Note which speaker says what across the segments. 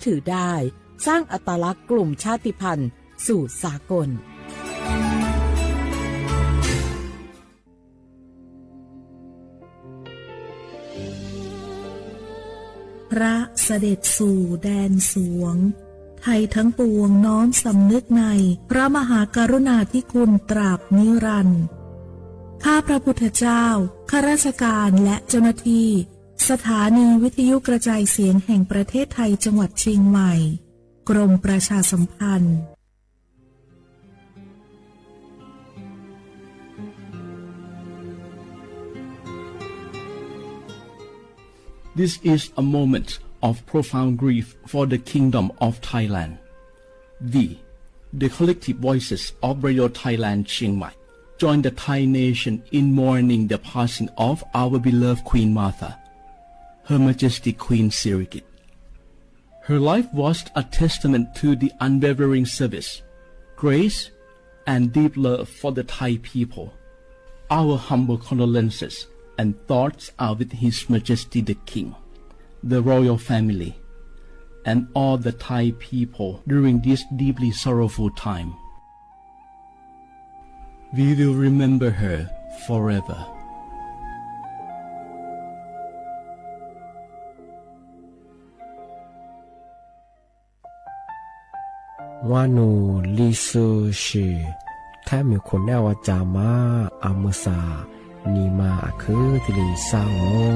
Speaker 1: ถือได้สร้างอัตลักษณ์กลุ่มชาติพันธุ์สู่สากล
Speaker 2: พระเสด็จสู่แดนสวงไทยทั้งปวงน้อมสำนึกในพระมหากรุณาธิคุณตราบนิรันดร์ข้าพระพุทธเจ้าข้าราชการและเจ้าหน้าที่สถานีวิทยุกระจายเสียงแห่งประเทศไทยจังหวัดเชียงใหม่กรมประชาสัมพันธ์
Speaker 3: This is a moment of profound grief for the Kingdom of Thailand. We, the collective voices of Radio Thailand Chiang Mai, join the Thai nation in mourning the passing of our beloved Queen Martha, Her Majesty Queen Sirikit. Her life was a testament to the unwavering service, grace, and deep love for the Thai people. Our humble condolences and thoughts are with His Majesty the King, the royal family, and all the Thai people during this deeply sorrowful time. We will remember her forever.
Speaker 4: ว่านูลิซูชีถ้ามีคนแนวจามาอามุสานีมาอาคือทะเลสร้างโง่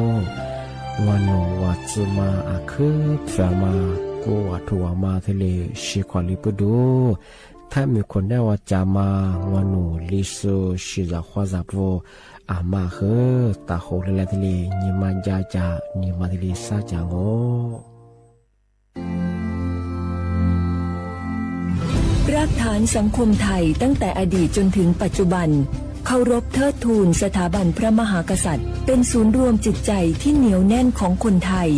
Speaker 4: ว่านูวัดจุมาอาคือแฝมากูวัดทัวมาทะเลชิควาลิปดูถ้ามีคนแนวจามาว่านูลิซูชีจะขวาจับโวอามาคือตาโหเลเลทะเลนีมาจาจานีมาทะเลสร้างจางโง่
Speaker 5: รากฐานสังคมไทยตั้งแต่อดีตจนถึงปัจจุบันเคารพเทิดทูนสถาบันพระมหากษัตริย์เป็นศูนย์รวมจิตใจที่เหนียวแน่นของคนไทย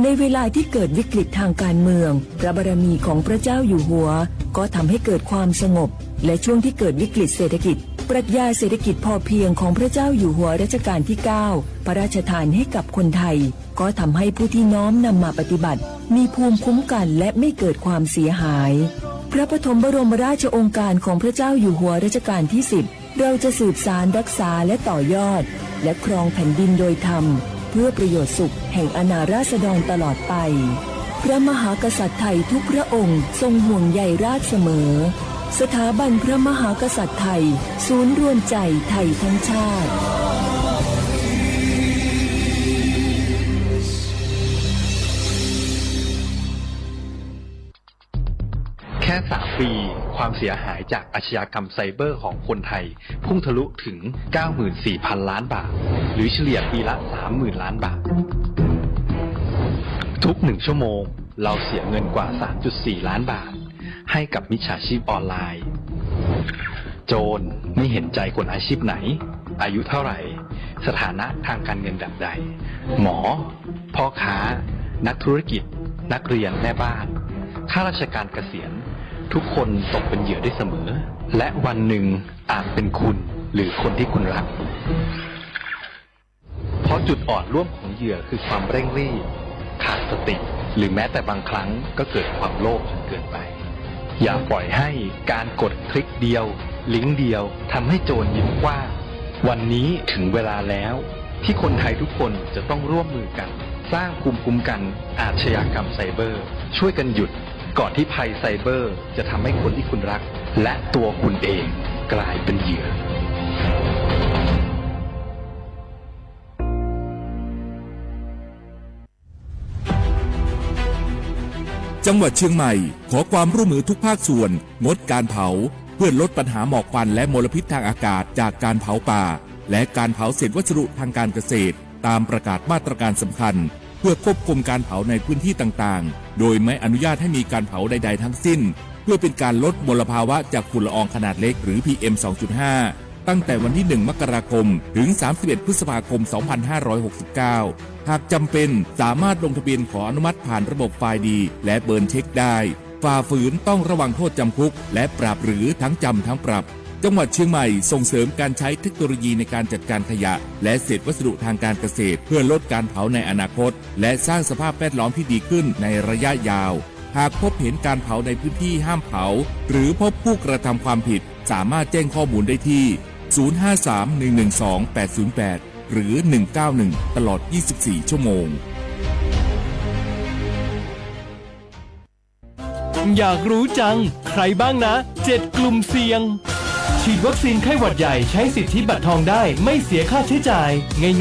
Speaker 5: ในเวลาที่เกิดวิกฤตทางการเมืองพระบารมีของพระเจ้าอยู่หัวก็ทำให้เกิดความสงบและช่วงที่เกิดวิกฤตเศรษฐกิจปรัชญาเศรษฐกิจพอเพียงของพระเจ้าอยู่หัวรัชกาลที่ 9พระราชทานให้กับคนไทยก็ทำให้ผู้ที่น้อมนำมาปฏิบัติมีภูมิคุ้มกันและไม่เกิดความเสียหายพระปฐมบรมราชโองการของพระเจ้าอยู่หัวรัชกาลที่ 10เราจะสืบสานรักษาและต่อยอดและครองแผ่นดินโดยธรรมเพื่อประโยชน์สุขแห่งอาณาราษฎรตลอดไปพระมหากษัตริย์ไทยทุกพระองค์ทรงห่วงใยราษฎร์เสมอสถาบันพระมหากษัตริย์ไทยศูนย์รวมใจไทยทั้งชาติ
Speaker 6: แค่3 ปีความเสียหายจากอาชญากรรมไซเบอร์ของคนไทยพุ่งทะลุถึง 94,000 ล้านบาทหรือเฉลี่ยปีละ 30,000 ล้านบาททุก1 ชั่วโมงเราเสียเงินกว่า 3.4 ล้านบาทให้กับมิจฉาชีพออนไลน์โจรไม่เห็นใจคนอาชีพไหนอายุเท่าไหร่สถานะทางการเงินแบบใดหมอพ่อค้านักธุรกิจนักเรียนแม่บ้านข้าราชการเกษียณทุกคนตกเป็นเหยื่อได้เสมอและวันหนึ่งอาจเป็นคุณหรือคนที่คุณรักเพราะจุดอ่อนร่วมของเหยื่อคือความเร่งรีบขาดสติหรือแม้แต่บางครั้งก็เกิดความโลภจนเกินไปอย่าปล่อยให้การกดคลิกเดียวลิงก์เดียวทำให้โจรยิ้มกว้างวันนี้ถึงเวลาแล้วที่คนไทยทุกคนจะต้องร่วมมือกันสร้างภูมิคุ้มกันอาชญากรรมไซเบอร์ช่วยกันหยุดก่อนที่ภัยไซเบอร์จะทำให้คนที่คุณรักและตัวคุณเองกลายเป็นเหยื่อ
Speaker 7: จังหวัดเชียงใหม่ขอความร่วมมือทุกภาคส่วนงดการเผาเพื่อลดปัญหาหมอกควันและมลพิษทางอากาศจากการเผาป่าและการเผาเศษวัสดุทางการเกษตรตามประกาศมาตรการสำคัญเพื่อควบคุมการเผาในพื้นที่ต่างๆโดยไม่อนุญาตให้มีการเผาใดๆทั้งสิ้นเพื่อเป็นการลดมลภาวะจากฝุ่นละอองขนาดเล็กหรือ PM 2.5 ตั้งแต่วันที่ 1 มกราคมถึง 31 พฤษภาคม 2569 หากจำเป็นสามารถลงทะเบียนขออนุมัติผ่านระบบไฟล์ดีและเบิร์นเช็คได้ฝ่าฝืนต้องระวังโทษจำคุกและปรับหรือทั้งจำทั้งปรับจังหวัดเชียงใหม่ส่งเสริมการใช้เทคโนโลยีในการจัดการขยะและเศษวัสดุทางการเกษตรเพื่อลดการเผาในอนาคตและสร้างสภาพแวดล้อมที่ดีขึ้นในระยะยาว หากพบเห็นการเผาในพื้นที่ห้ามเผาหรือพบผู้กระทำความผิดสามารถแจ้งข้อมูลได้ที่ 053-112-808 หรือ 191 ตลอด 24 ชั่วโมง
Speaker 8: อยากรู้จังใครบ้างนะ7กลุ่มเสี่ยงฉีดวัคซีนไข้หวัดใหญ่ใช้สิทธิบัตรทองได้ไม่เสียค่าใช้จ่าย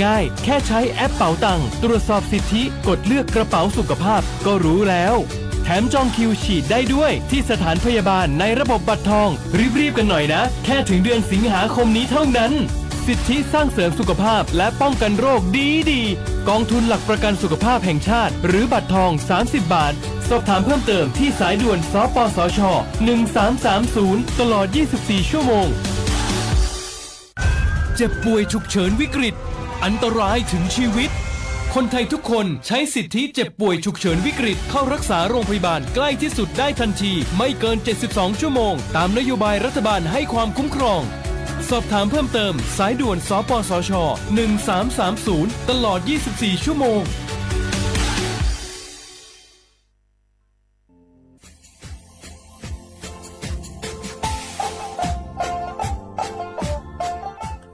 Speaker 8: ง่ายๆแค่ใช้แอปเป๋าตังค์ตรวจสอบสิทธิกดเลือกกระเป๋าสุขภาพก็รู้แล้วแถมจองคิวฉีดได้ด้วยที่สถานพยาบาลในระบบบัตรทองรีบๆกันหน่อยนะแค่ถึงเดือนสิงหาคมนี้เท่านั้นสิทธิสร้างเสริมสุขภาพและป้องกันโรคดีกองทุนหลักประกันสุขภาพแห่งชาติหรือบัตรทอง30 บาทสอบถามเพิ่มเติมที่สายด่วนสปสช1330ตลอด24ชั่วโมงเจ็บป่วยฉุกเฉินวิกฤตอันตรายถึงชีวิตคนไทยทุกคนใช้สิทธิเจ็บป่วยฉุกเฉินวิกฤตเข้ารักษาโรงพยาบาลใกล้ที่สุดได้ทันทีไม่เกิน72ชั่วโมงตามนโยบายรัฐบาลให้ความคุ้มครองสอบถามเพิ่มเติมสายด่วนสปสช1330ตลอด24ชั่วโมง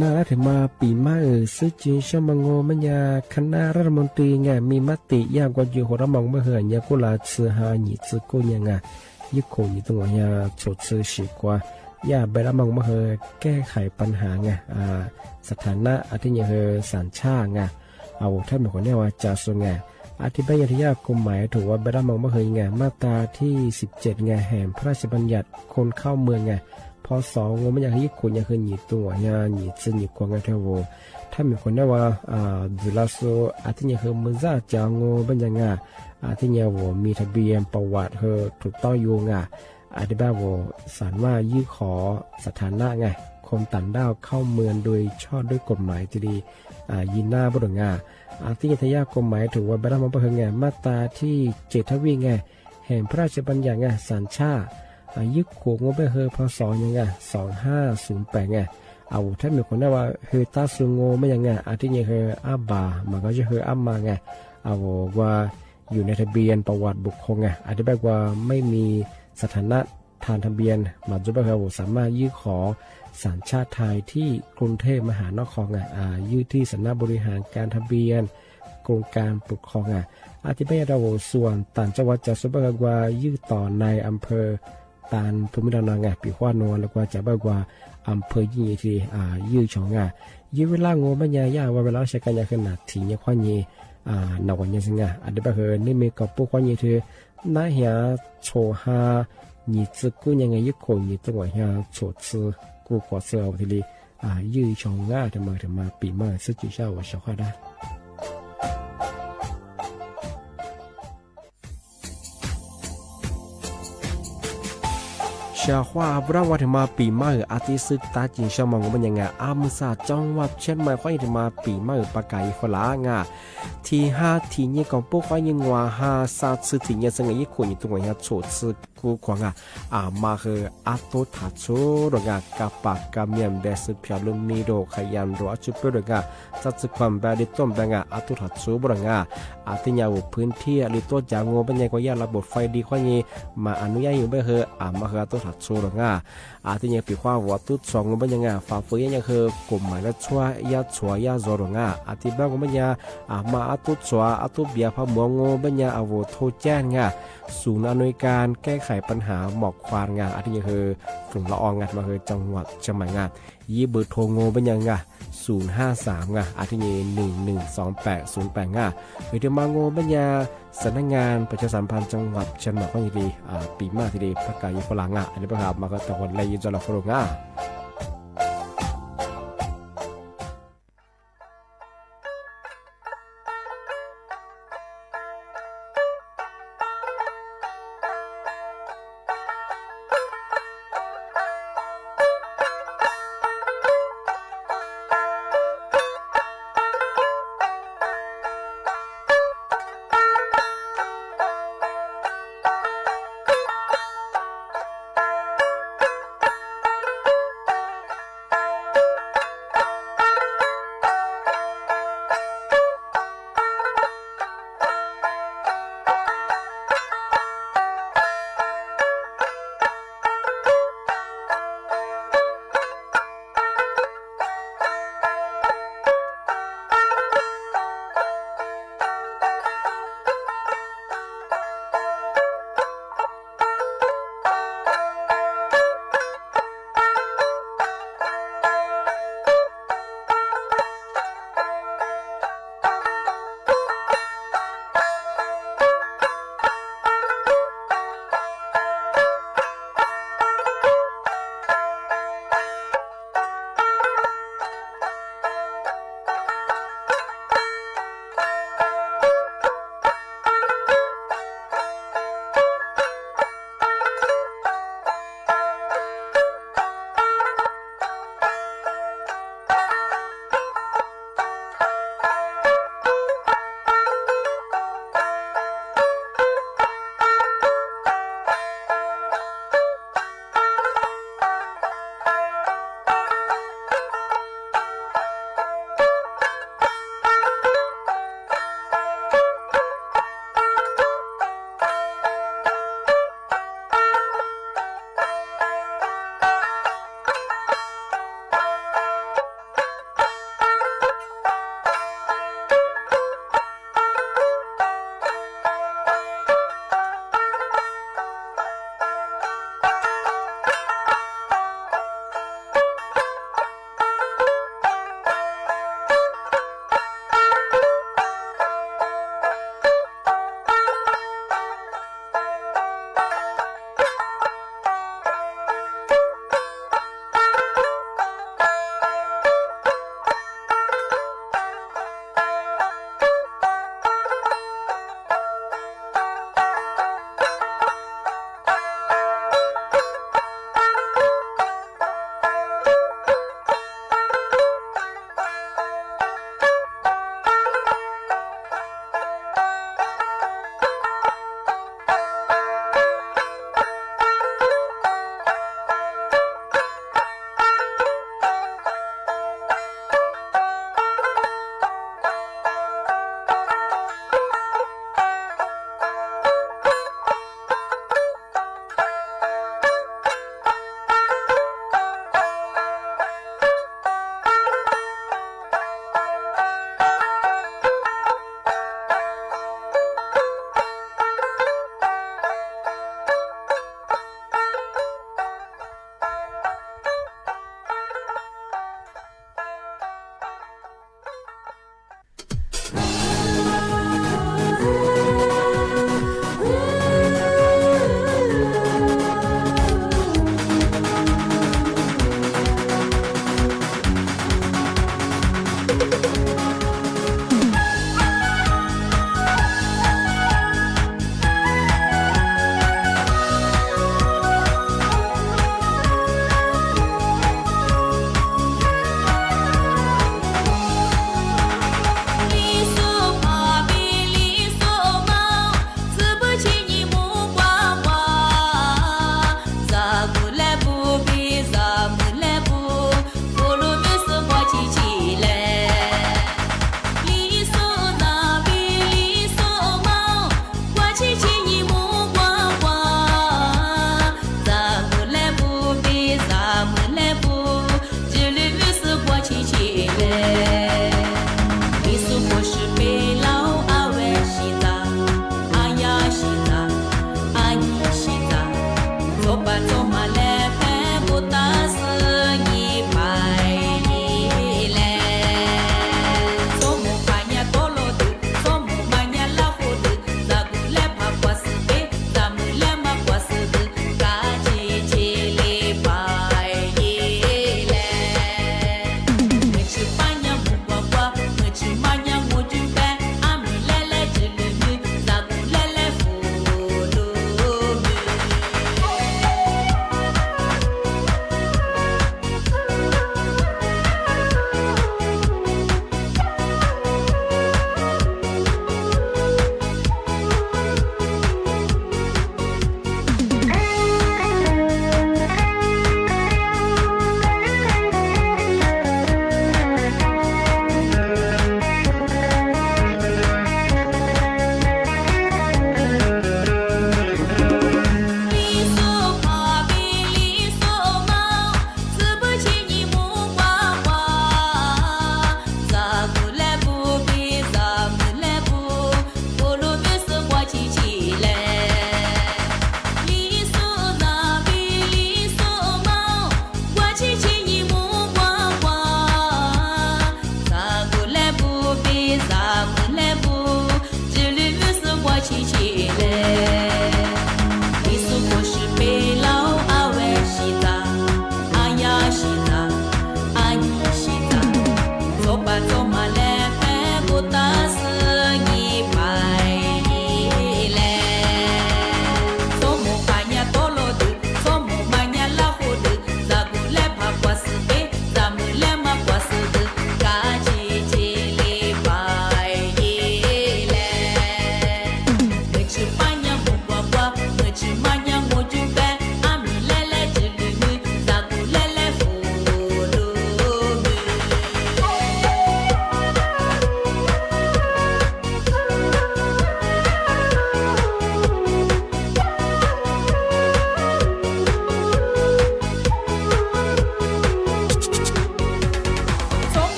Speaker 4: น่าถึงมาปีใหม่ซึ่งจีนชมงมันยาคณะรัฐมนตรีไงมีมติยากกว่าอยู่หัวระมองเมื่อเหือนยากุลาซื้อหาหนีซื้อกูยังไงยุคนี้ตัวอยาชดซื้อฉีกว่าอย่าไประมองเมื่อเหือแก้ไขปัญหาไงสถานะอาทิตย์เหือสัญชาติไงเอาท่านบอกว่าเนี่ยว่าจะส่งไงอธิบายที่ยากกฎหมายถือว่าไประมองเมื่อเหือไงมาตราที่17ไงแห่งพระราชบัญญัติคนเข้าเมืองไงพอสองงมันอยากให้คนอยากให้หนีตัวอยากหนีจะหนีกว่าไงเท่าว่าถ้ามีคนได้ว่าดูแลโซอาทิตย์นี้คือมันจะจางงเป็นยังไงอาทิตย์นี้ว่ามีทะเบียนประวัติเธอถูกต้องอยู่ไงอาทิตย์แบบว่าสารว่ายื่นขอสถานะไงคนต่างด้าวเข้าเมืองโดยชอบด้วยกฎหมายที่ดียินหน้าบุรุษงาอาทิตย์ทยากฎหมายถือว่าไประมองเพื่อไงมาตราที่7ทวีไงแห่งพระราชบัญญัติไงสัญชาติยึดขวงงไปเฮอพศยังไง2508ไงเอาถ้ามีคนได้ว่าเฮอตาซุงโงไม่ยังไงอาทิตย์นี้เฮออาบามันก็จะเฮออามาไงเอาว่าอยู่ในทะเบียนประวัติบุคคลไงอธิบายว่าไม่มีสถานะทางทะเบียนมันจะเฮอสามารถยื่นขอสัญชาติไทยที่กรุงเทพมหานครไงยื่นที่สำนักบริหารการทะเบียนกรมการปกครองไงอธิบายเราส่วนต่างจังหวัดจะสบายว่ายื่นต่อในอำเภอตานภูมิลำเนาไงปีขวานแล้วก็จะบอกว่าอำเภอยี่ที่ยื้อชองไงยื้อเวลาโง่ไม่ยากว่าเวลาใช้กันยาขนาดที่เนี่ยขวานยี่นวันยังสิงะอันเดียบเฮนี่มีกับพวกขวานยี่ที่น่าเหี่ยโชฮายี่ซึกูยังไงยึดคนยี่ตัวเหี่ยโชซึกูกอดเสือทีนี้ยื้อชองง่าทำมาปีใหม่ซึ่งจุดเช้าว่าชาวได้ชาวว่าบราวัฒมาปีใหม่อาทิตย์ซึกตาจินชาวมองมันยังไงมุสาจังหวัดเชียงใหม่ค่อยถึงมาปีใหม่ปากไก่ฝรั่งที่5ที่นี่ของพวกค่อยยังว่า5ซาซึที่นี่สังเกตคนอยู่ตรงนี้โฉดซึกูขวางมาคืออัตโตทัชโชดงกับปากกับเมียนเบสพิอาลุมีโดขยันรัวจุดเปดงจัดสึกความแบบดิต้มแบบอัตโตทัชโชบงอาทิตย์ยาวพื้นที่หรือตัวจางงูเป็นยังก็ยาระบบไฟดีค่อยนี้มาอนุญาตอยู่ไม่เหรอมาคืออัตโตทัชโชดงอาทิตย์ยังปีความวัตถุสองงูเป็นยังฝ่าฝืนยังคือกลุ่มหมายและช่วยยาช่วยยาโจดงอาทิตย์บ้างงูเป็นยังมาอัตโตช่วยอัตโตเบียพะมัวงูเป็นยังอาวุธโทแจ้งศูนย์อำนวยการแก้ไขปัญหาหมอกควานอาทิตย์คือฝุ่นละอองมาคือจังหวัดเชียงใหม่ยี่เบอร์โทรงูเป็นยัง053อาทิตย์112808หรือที่มางูเป็นยังสำนักงานประชาสัมพันธ์จังหวัดเชียงใหม่ก็ดีปีมากทีเดียวประกาศฝรั่งอันนี้ประกาศมาก็ตะวันเลยยินจระฝรั่ง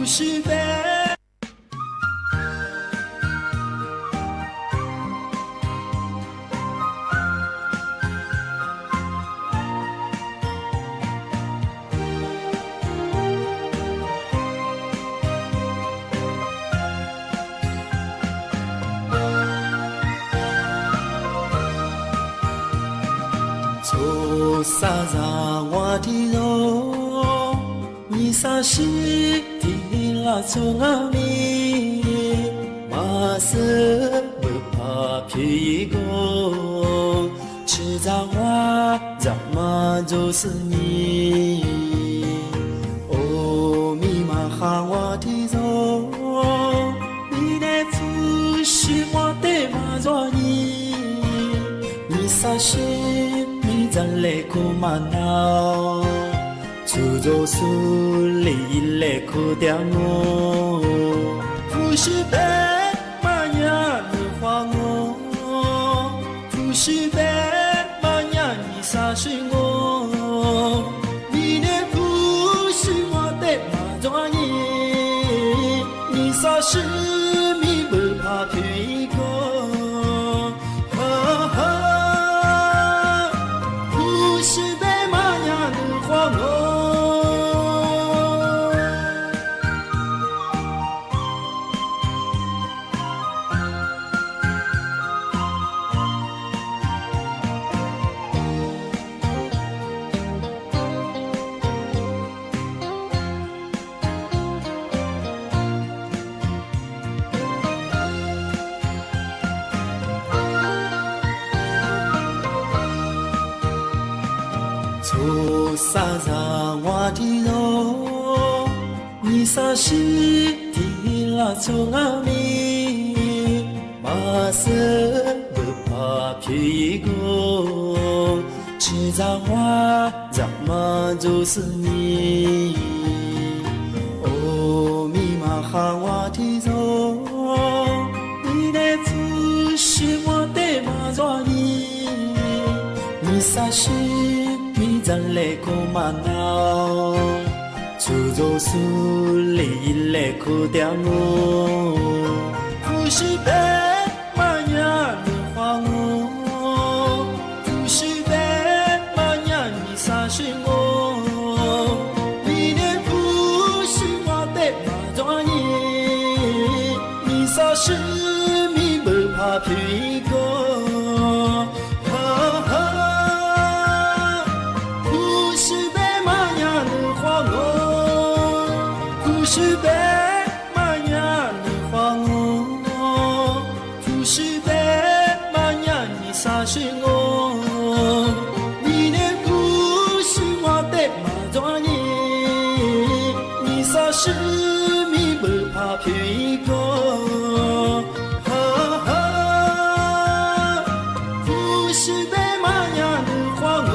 Speaker 9: 是悲。萨扎瓦提罗，尼萨西提拉从阿米，马瑟不怕皮go，吃扎瓦扎马就是你，哦米玛哈瓦提罗，你的父是我的马佐尼，尼萨西。咱来苦嘛闹，出走苏里来苦掉我，不是白马呀你花我，不是白马呀你杀死我，你的不是我的马抓你，你杀死你不怕皮哥。萨扎瓦提罗，尼萨西提拉从阿米，马瑟不怕皮go，吃扎瓦扎马就是你，哦米玛哈瓦提罗，你的父是我的马佐尼，尼萨西。咱来苦嘛闹，出走苏里来苦掉我，不是白马呀你花我，不是白马呀你杀死我，你的不是我的马抓你，你杀死你不怕皮go。是白马呀你花我，不是白马呀你杀死我，你的不是我的马抓你，你杀死你不怕皮go，不是白马呀你花我。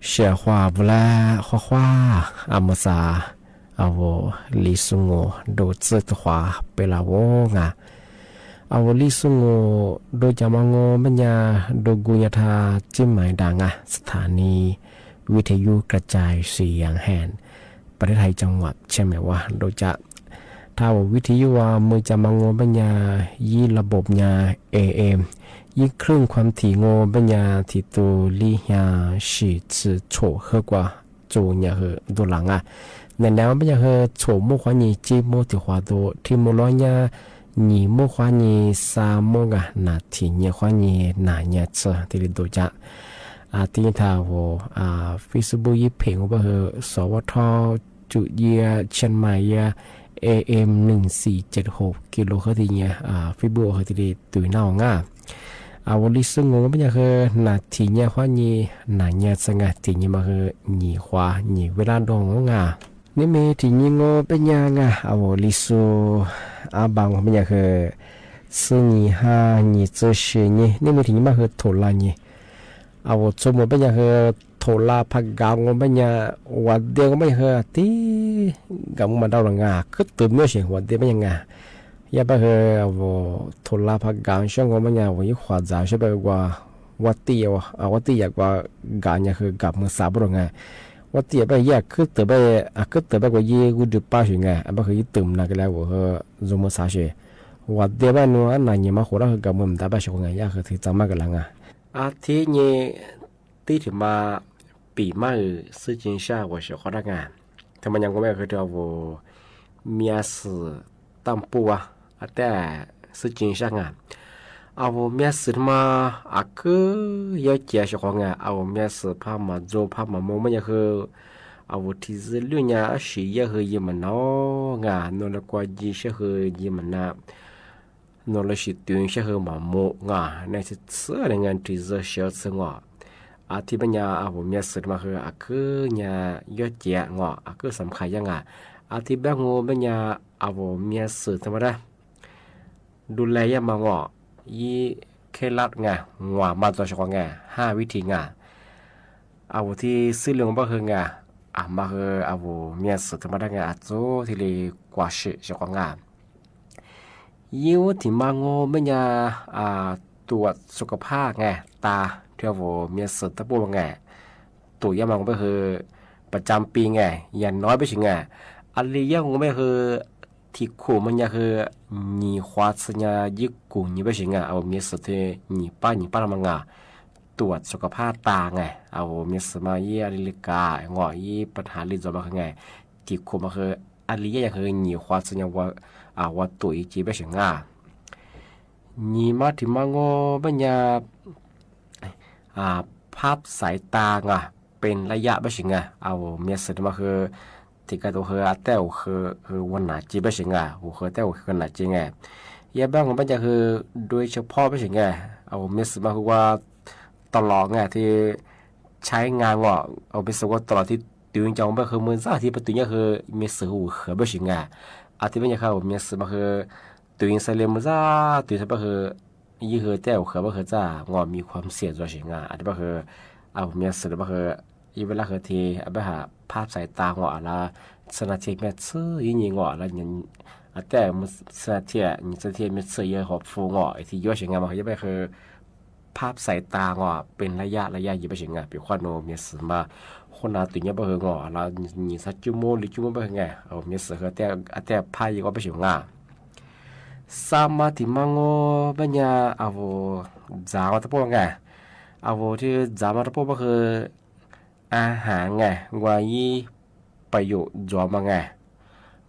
Speaker 4: 写话不来画画，阿姆萨阿我李松我都知的话被了我啊，阿我李松我都จะมางบัญญาโดกุยธาจิ้มหมายดังอ่ะสถานีวิทยุกระจายเสียงแห่งประเทศไทยจังหวัดใช่ไหมว่าโดยจะถ้าว่าวิทยุว่ามือจะมางบัญญายี่ระบบญา AMยิ่งครึ่งความถี่งบัญญาที่ตัวลี่ยาสีชื่อโฉเฮกว่าโจเนี่ยเฮตัวหลังอ่ะนั่นแล้วบัญญาเฮโฉโมขวานีจีโมติขวาตัวที่โมร้อยเนี่ย你莫花你沙漠啊，那天你花你那日子，这里都讲啊，第一套我啊 ，Facebook 一屏我不和สวทจุเยียเชียงใหม่ยา AM 1476กิโลเฮิรตซ์เนี่ยFacebook เฮติตุยน่าง่า อาวลิซึ่งงงไม่ยังคือนาทีเนี่ยว่านี่นาเนี่ยจะงาทีนี่มาคือหนีขวาหนีเวลาดงงานี่มีทีนี่งเป็นยังไงอาวลิสูอาบังไม่ยังคือซึ่งนี่ฮานี่จะเสียนี่มีทีนี่มาคือโถลานี่อาวสมมติเป็นยังคือโถลาพักกางเป็นยังวัดเดียวก็ไม่คือที่กำมันดาวหลังาคือตื่นเมื่อเสียงวัดเดียวเป็นยังไง也不是我拖拉拍干，像我们呀，我一花杂是不我弟哦啊，我弟也干也是干么啥不懂哎，我弟不也去特别啊，去特别个业务就八十哎，不可以等那个来我和做么啥事，我弟吧喏，那你们活了和干么大把小个也和提怎么个人啊？啊，天你对他妈比嘛事情下我是好那个，他们讲我们和这我面试当铺啊。แต่สิ่งจริงใช่ไงเอาเมียสื่อมาคือเยอะแยะชของไงเอาเมียสื่อพามาโจพามาโมไม่ยังคือเอาที่จะเรื่องนี้สิ่งเยอะคือยิ่งมันน้องไงนนละกว่ายิ่งใช่คือยิ่งมันน่ะนนละสิ่งตื่นใช่คือมาโมไงในที่สุดงานที่จะเชื่อซึ่งว่าที่ปัญญาเอาเมียสื่อมาคือเนี่ยเยอะแยะไงคือสำคัญยังไงที่แบบงูปัญญาเอาเมียสื่อธรรมดาดูแลยามางยี่เคลัดไงงอมาตัวชกไง5 วิธีไงเอาที่ซื้อเรื่องบ้าคือไงมาคือเอาเมียสุดธรรมดาไงจู่ที่เลยกว่าสิชกไงยี่วที่มางไม่ยาตรวจสุขภาพไงตาเที่ยวเมียสุดตะปูไงตัวยามางก็คือประจำปีไงยันน้อยไปถึงไงอันนี้ยังไม่คือที่คู่มันยังคือหนีควาสัญญาญี่ปุ่นนี่ไม่ใช่ไงเอาเมียสุดที่หนีป้าละมังไงตรวจสุขภาพตาไงเอาเมียสมาเยี่ยลิกาหงอยี่ปัญหาลิจบมาไงที่คู่มันคืออันนี้ยังคือหนีควาสัญญาว่าตัวอีจีไม่ใช่ไงหนีมาที่มังโง่ปัญญาภาพสายตาไงเป็นระยะไม่ใช่ไงเอาเมียสุดมาคือที่ก็ตัวเฮอแต่คือวันไหนจีไม่ใช่ไงหัวเฮอแต่คือวันไหนจีไงยาบ้างของมันจะคือโดยเฉพาะไม่ใช่ไงเอาเมสมาคือว่าตลอดไงที่ใช้งานว่าเอาเมสว่าตลอดที่ตื่นจังไม่คือมือซ่าที่ประตูเนี่ยคือเมสหัวเฮอไม่ใช่ไงที่ไม่ใช่เขาเมสมาคือตื่นใส่เลมือซ่าตื่นใส่ก็คือยี่เฮอแต่หัวเฮอไม่คือจ้างอมีความเสี่ยงตัวใช่ไงที่ก็คือเอาเมสหรือว่าคืออีเวลาคือที่ไปหาภาพสายตาหัวละสนาทีเม็ดซื้อยิ่งหัวละยังแต่มันสนาทีเม็ดซื้อเยอะหอบฟูหัวที่ย่อยเฉียงงานมันก็จะไปคือภาพสายตาหัวเป็นระยะยิ่งไปเฉียงงานเป็นความโน้มเนี่ยสื่อมาคนน่าตื่นเยอะไปหัวละยิ่งสักชั่วโมงหรือชั่วโมงไปไงเอาเนี่ยสื่อแต่ภาพยิ่งก็ไปเฉียงงานสามาที่มังโง่ปัญญาเอาจ้าวตะโพงไงเอาที่จ้าวตะโพงก็คืออาหารไงว่ายี่ประโยชน์จอมาไง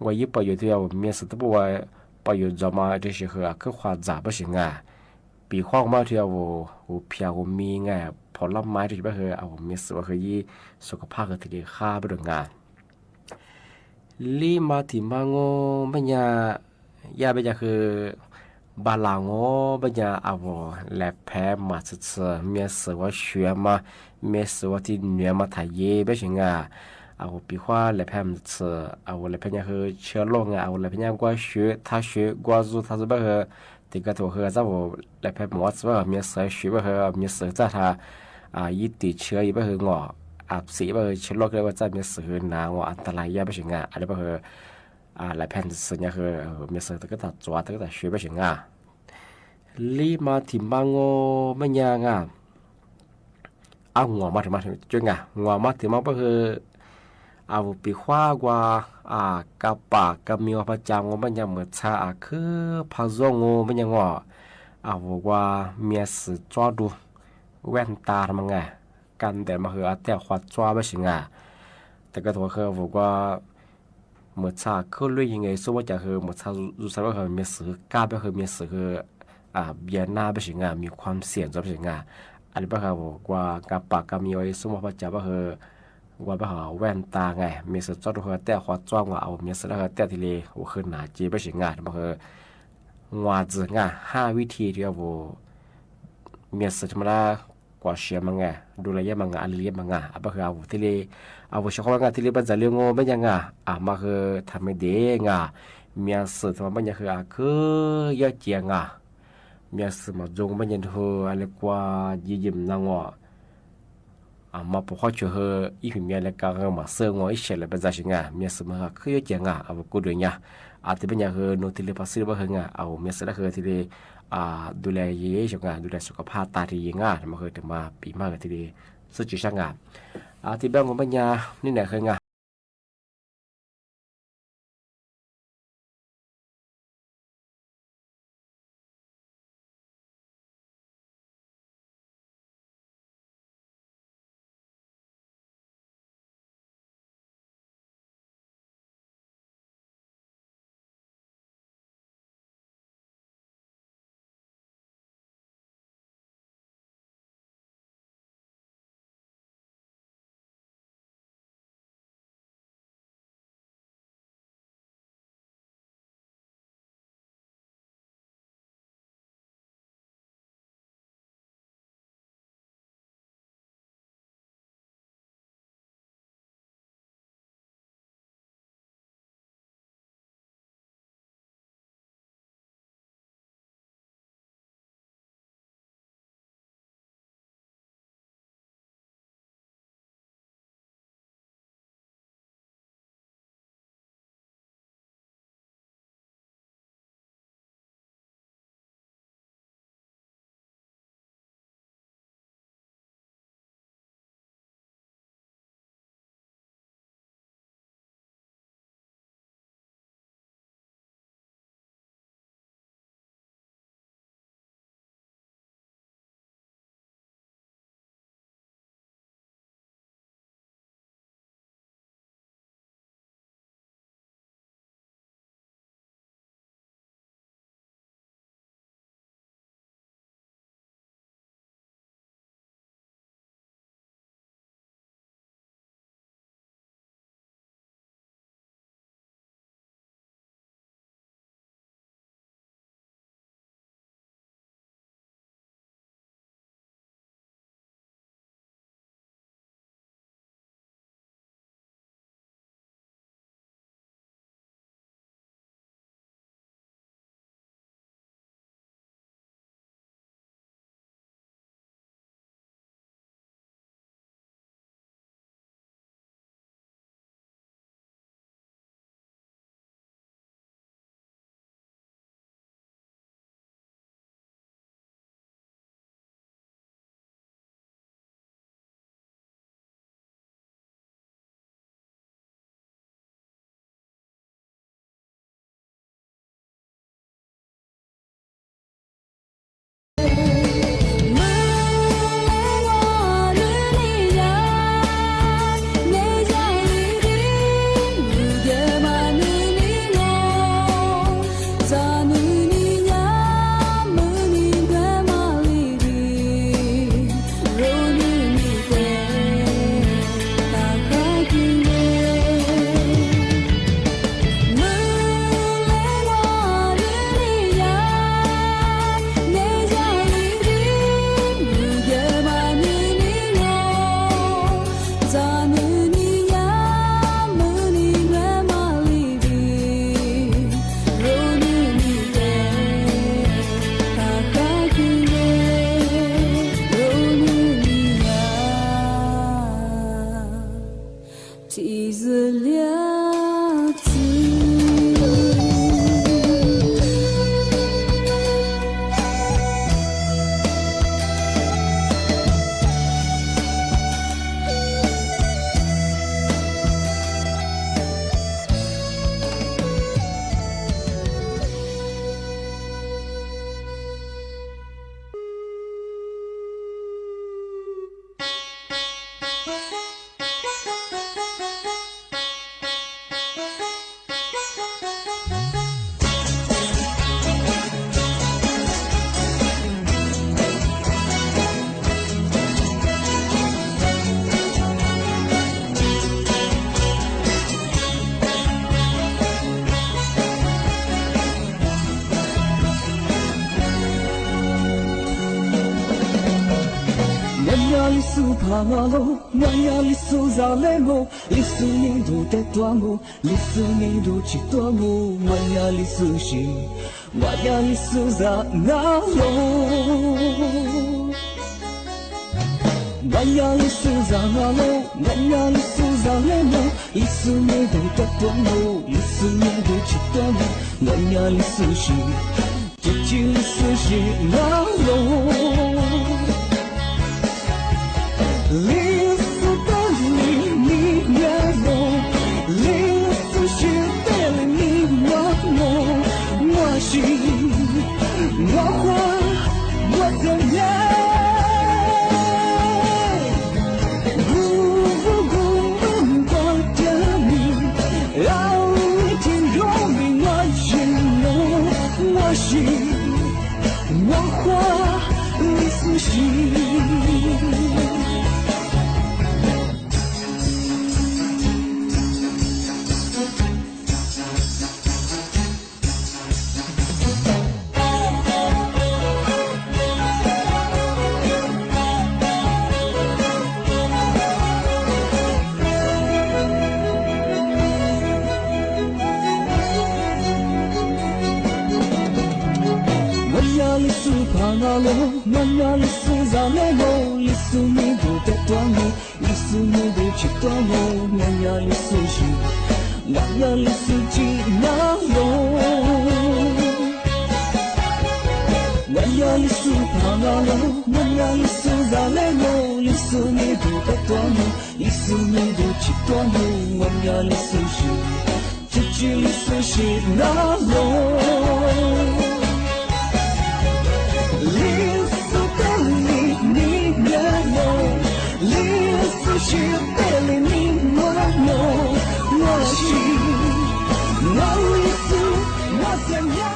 Speaker 4: ว่ายี่ประโยชน์ที่เราเมียสุดตัวประโยชน์จอมาที่เชื่อคือความจ่าไม่ใช่ไงปีข้องมาที่เราเพียงมีไงผลไม้ที่ไม่เคยเอาเมียสุดว่าคือยี่สุขภาพคือที่ค่าไปถึงงานลีมาที่มังโง่ปัญญายาปัญญาคือบาลางโง่ปัญญาเอาแลแพ้มาสุดเมียสุดว่าเชื่อมาเมสว่าที่เหนือมาถ่ายเย่ไม่ใช่ไงเอาปีว่าเลยแพมเสือเอาเลยแพมยังคือเชื้อโรคไงเอาเลยแพมยังกว่าเชื้อถ้าเชื้อกว่ารู้ถ้าจะไม่คือติดกับตัวคือจะว่าเลยแพมว่าจะว่ามีเสือเชื้อไม่คือมีเสือจะถ้ายี่ติดเชื้อยี่ไม่คืองอสีไม่คือเชื้อโรคเลยว่าจะมีเสือหนาวอันตรายยาไม่ใช่ไงอันนี้ไม่คือเลยแพมเสือยังคือมีเสือตั้งแต่ตัวตั้งแต่เชื้อไม่ใช่ไงลีมาถิ่มบางโง่ไม่ยังเอาหัวมาถึงจุดไงหัวมาถึงมันก็คือเอาปีขว้ากว่ากับปากกับมีว่าประจำมันยังเหมือนชาคือพาซงมันยังว่าเอาว่าเมียสืบจ้าดูแว่นตาทำไงกันแต่มาคือแต่ขวัญจ้าไม่ใช่ไงแต่ก็ถือว่าคือบอกว่าเหมือนชาคือลุยยังไงสู้ว่าจะคือเหมือนชารู้สึกว่าคือเมียสืบกล้าไปคือเมียสืบคือเบียร์หน้าไม่ใช่ไงมีความเสี่ยงจะไม่ใช่ไงอันนี้ก็คือว่ากับปากกับมีไว้สมมติว่าจะก็คือว่าไปหาแว่นตาไงมีสุดจ้าตัวแต่ขวาจ้องว่าเอามีสุดแล้วแต่ทีเลยว่าคือหนาจีไม่ใช่งานมันคือว่าจะงาน5 วิธีที่เรา เมียสธรรมดากว่าเชียมังไงดูแลยมังงะอันเลียมังงะอะบะคือเอาที่เลเอาชอบงะที่เลบันจะเลี้ยงโง่ไม่ยังงะมาคือทำไม่เด้งะเมียสธรรมบัญญัติคือคือยอดเจียงะเมียสมาจงบัญญัติคืออะไรกว่ายิ้มนางอ่ะมาพอเขาเชื่ออีกเมียแล้วก็มาเสื่องอีเฉลเป็นใจชิงะเมียสมาคือยอดเจียงะเอากูด้วยเนี่ยที่บัญญัติคือโนที่เลภาษีบ้าคือไงเอาเมียสละคือที่เลดูแลเย่ชงานดูแลสุขภาพตาดีงานมาเคยถึงมาปีมากทีเดียวสุดจิช่างงานที่บ้านของปัญญานี่ไหนเคยงาน
Speaker 9: 방아로 마야리 수자레모 리스니도 대토아모 리스니도 지토아모 마야리 수시 마야리 수자나로 마야리 수자나로 마야리 수자레모 리스니도 대토아모 리스니도 지토아모 마야리 수시 지치 수시 나로 Listo dali mi miedo, listo shitele mi mano, washi, wawa, watanye. Gugu gumbantani, awi romi washino, washi, wawa, listo shi. Panalo, manalo, suzalemo, lisu nido tetuamo, lisu nido chituamo, manalo sushi, manalo sushi nalo. Manalo su panalo, manalo suzalemo, lisu nido tetuamo, lisu nido chituamo, manalo sushi, chichi sushi nalo. Listo dali mi miedo, listo shitele mi mano, washi, wawisu, wasanya.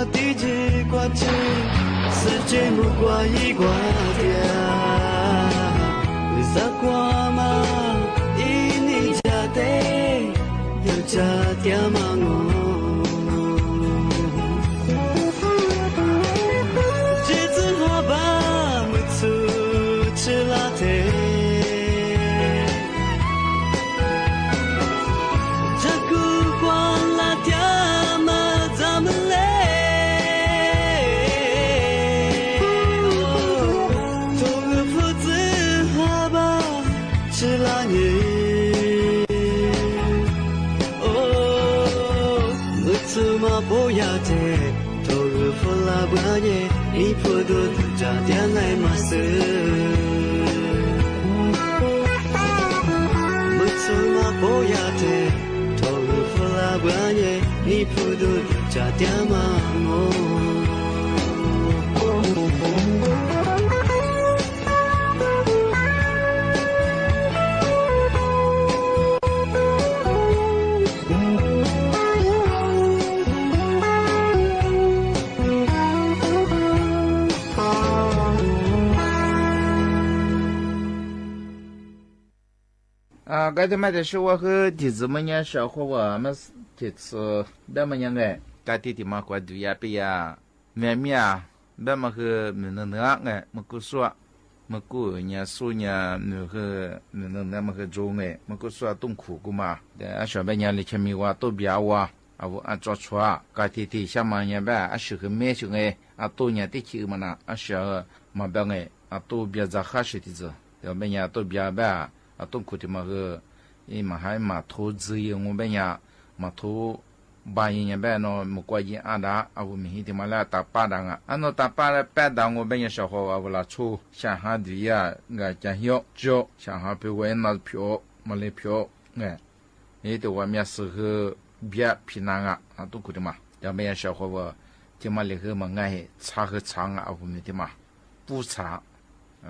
Speaker 9: 地址挂起，世界不挂一挂掉，为啥挂嘛？一你家的有家的嘛我。不要的，头个弗拉巴耶，你不都加点来嘛是？不错嘛不要的，头个弗拉巴耶，你不都加点嘛我。
Speaker 10: 该他妈的是我和弟子们呀，小伙我们这次那么样哎，该弟弟嘛关注呀比呀，外面啊，那么和没能哎，么个说，么个人家说呀，那个那么个中哎，么个说痛苦个嘛，啊小白伢里前面话都比较话，啊我按做错啊，该弟弟下面伢呗，啊是个没熊哎，啊多伢的去嘛那，啊小嘛别哎，啊都别在哈是的子，要不伢都别呗。啊，痛苦的嘛个，伊嘛还嘛投资业我们呀，嘛投把人家呗喏，么过年啊哒，啊我们的嘛来打巴当啊，啊喏打巴来巴当我们也小伙啊，我拉出想下的呀，我讲要就想下比我拿票，没来票，哎，你的外面是个别平安啊，啊痛苦的嘛，要么也小伙我，就嘛那个嘛爱查和长啊，我们的嘛不查。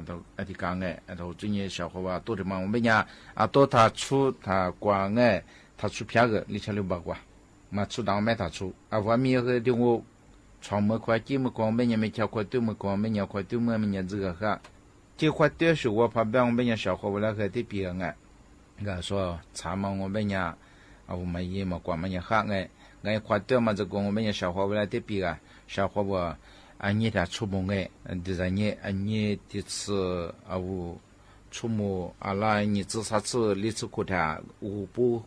Speaker 10: 都啊的讲哎，都最近小伙吧，多的嘛，我们家啊，多他出他光哎，他出票个2600块，嘛出当买他出，啊外面个的我床么块几么块，我们家没条块对么块，我们家块对么们家这个哈，这块对是我旁边我们家小伙那个的别个哎，我说查嘛我们家啊我们也嘛管么家哈哎，我块对嘛这个我们家小伙那的别个小伙我。啊，你他出门哎，第二年啊，你这次啊，我出门啊，那你至少次历次过他我不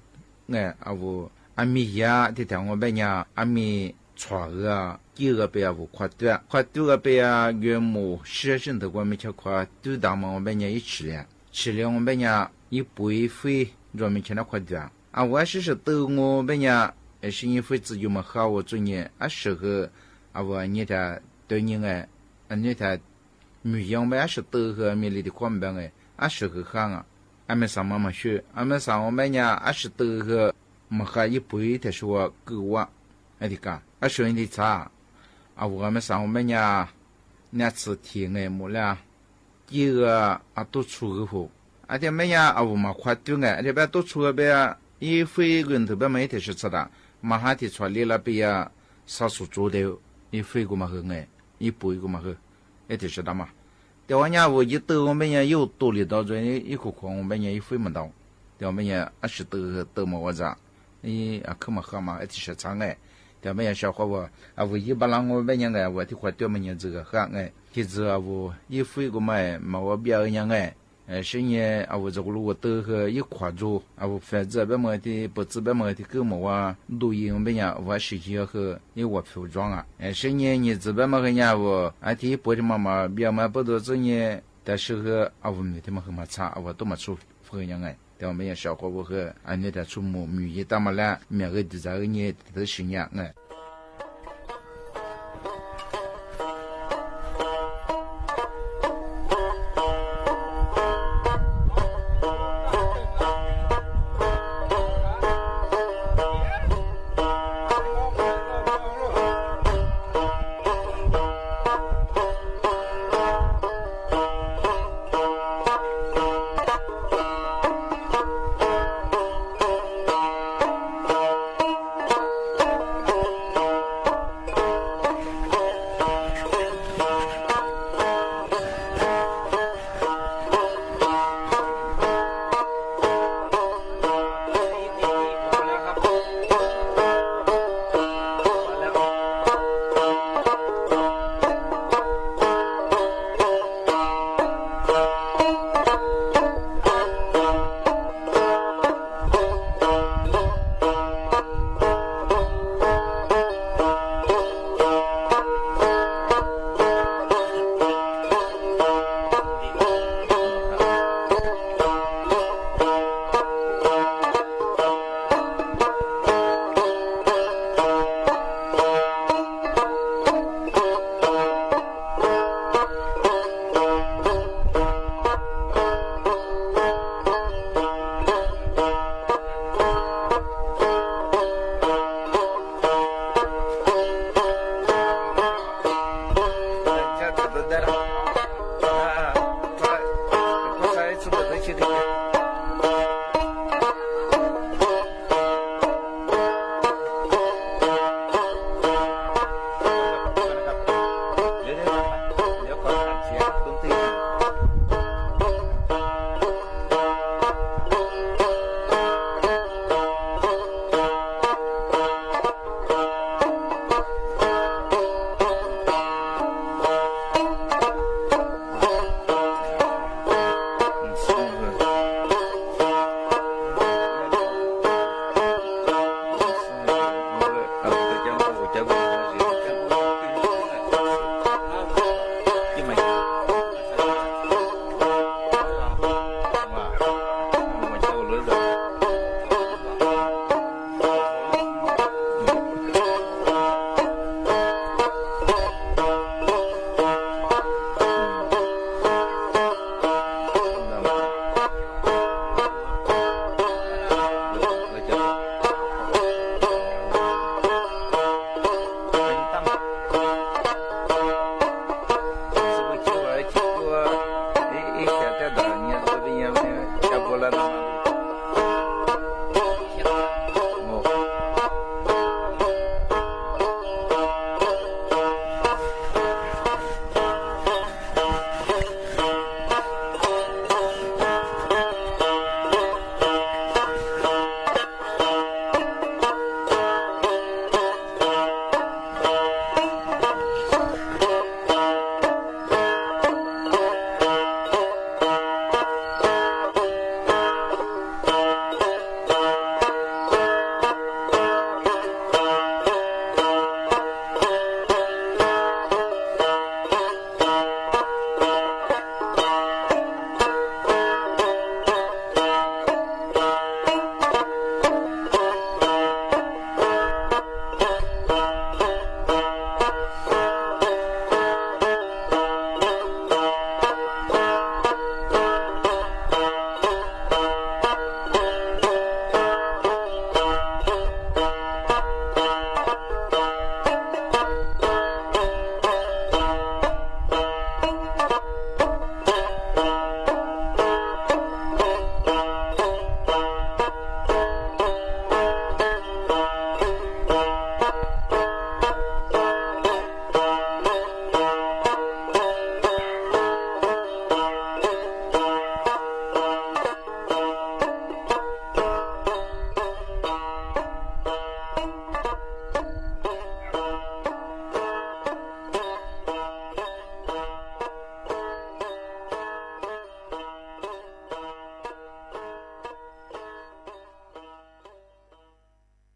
Speaker 10: 哎啊，我阿米呀，这条我们呀，阿米穿个第二个边我快对个边啊，原木学生的我们吃快对大嘛，我们呀一起了我们呀一杯费，我们吃那快对啊，我是都我们呀，是因为自己嘛好我做年啊适合啊，我你他。对人哎，你他女样呗，是都和米里的款呗哎，啊是个行啊，俺们上妈妈学，俺们上我们家啊是都和么哈一杯的说够我，哎的讲，啊说你的茶，啊我们上我们家那次天哎么了，第二个啊都出个货，啊这们家啊我们快对哎，这边都出个呗，一回人头边没得是吃的，马哈的出来了边啊，少数做的，一回过嘛很哎。一步一个嘛呵，也得知道嘛。对我家我一到我们家有多里到这一口空，我们家一分不到。对我们家20多么我咋？你啊可嘛喝嘛，也得是长哎。对我们家小伙我啊我一把让我们家哎，我的话对我们家这个喝哎，其实啊我一分个嘛，嘛我别个样哎。深夜啊，我这个路我都和一块住啊，我反正别么的不知别么的跟么我录音没呀，我实际和因我服装啊，深夜你这边么个呀我啊，第一波的妈妈别么不多这年，但是和啊我们他们很么差，我都没出服样哎，但我们也小伙我和啊你的出门母语大么啦，每个地方你都是样哎。了呢。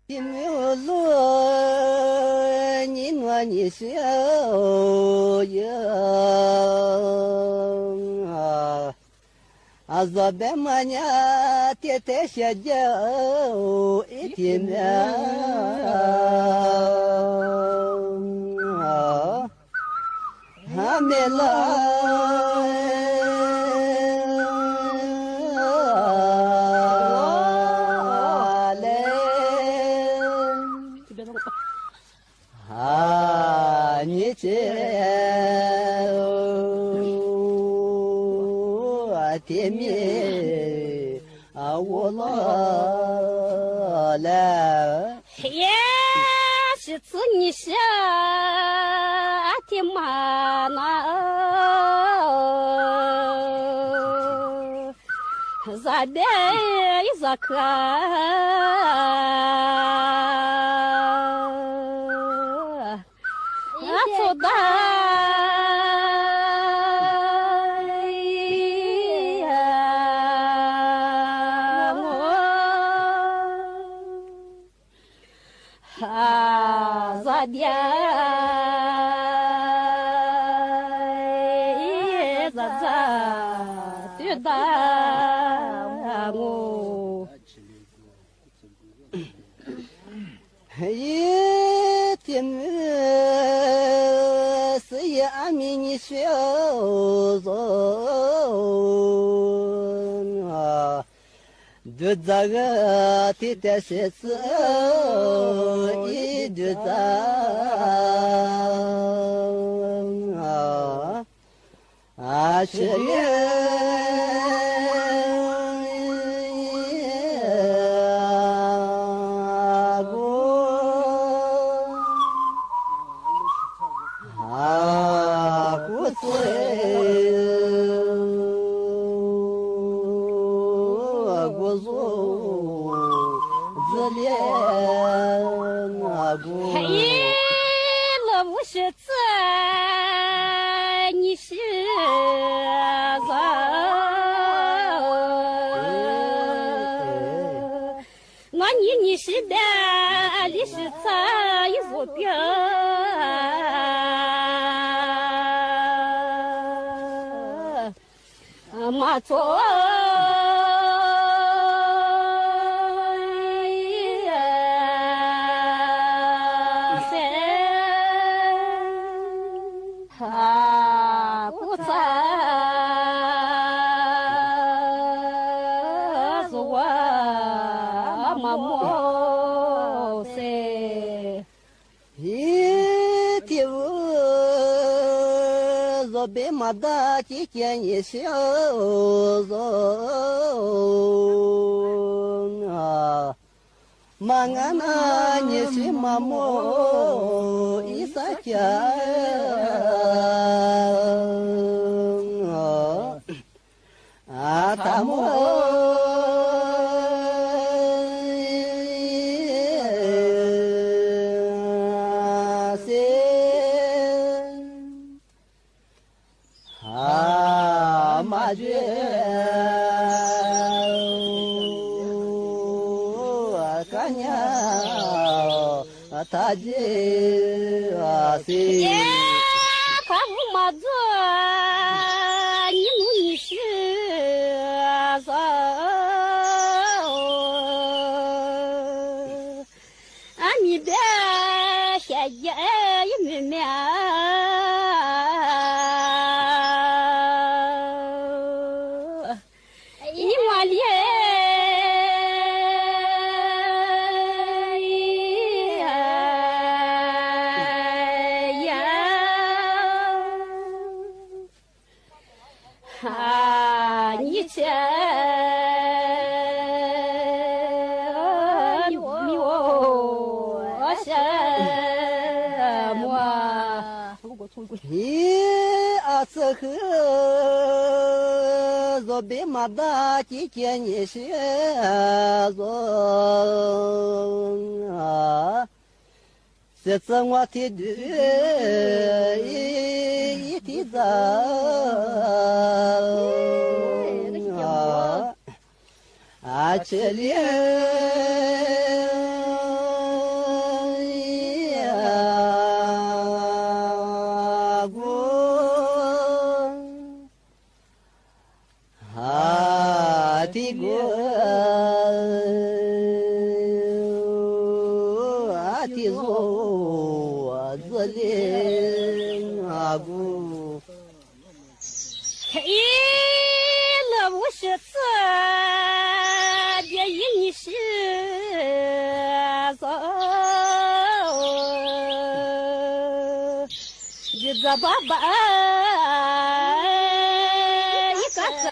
Speaker 11: 你没有路，你诺你小呀左边么呢？天天下脚一天面还没来。你这天面我老了，
Speaker 12: 也是子你是天嘛那，咋的咋看？做的我咋的咋对的我。一天是也阿弥你小子啊，就这个天天是一就这啊是你是的，你是咋一座标？马座。若别马达几件一小肉啊，马鞍那你是马莫一撒家啊，他莫。他这啊是
Speaker 13: 耶，看不嘛子，你努你是啥？啊，你别瞎也没面。你妈哩。
Speaker 12: 这个若别马达几件你是若啊，这次我提的一提的啊，这里。
Speaker 13: 爸爸，一个字。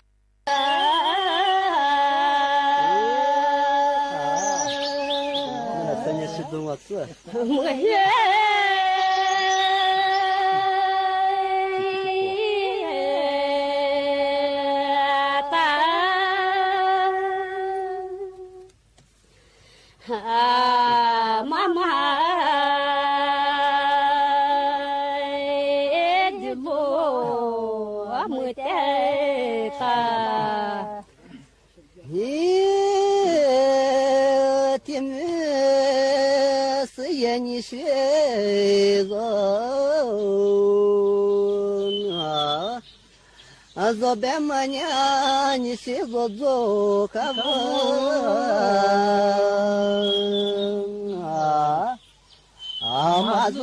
Speaker 12: 那三年是多少次？
Speaker 13: 我也。妈妈。
Speaker 12: 你是若啊，若别么呢？你是若做可不啊？嘛做。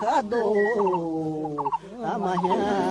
Speaker 12: Kado, amanya.